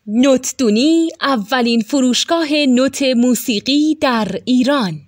نوتدونی اولین فروشگاه نوت موسیقی در ایران.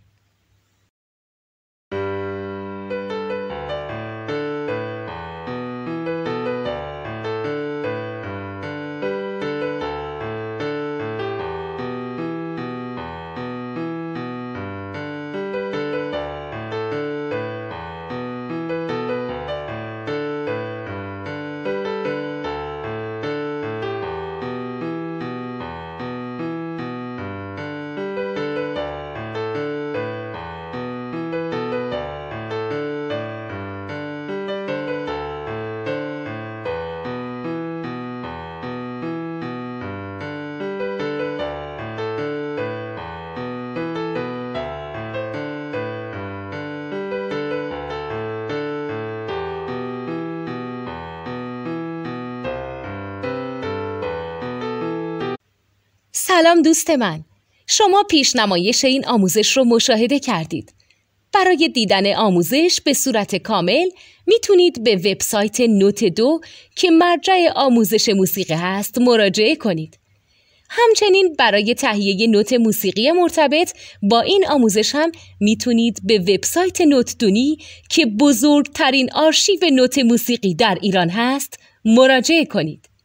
سلام دوست من، شما پیشنمایش این آموزش رو مشاهده کردید. برای دیدن آموزش به صورت کامل میتونید به وبسایت نوت 2 که مرجع آموزش موسیقی هست مراجعه کنید. همچنین برای تهیه نوت موسیقی مرتبط با این آموزش هم میتونید به وبسایت نوتدونی که بزرگترین آرشیو نوت موسیقی در ایران هست مراجعه کنید.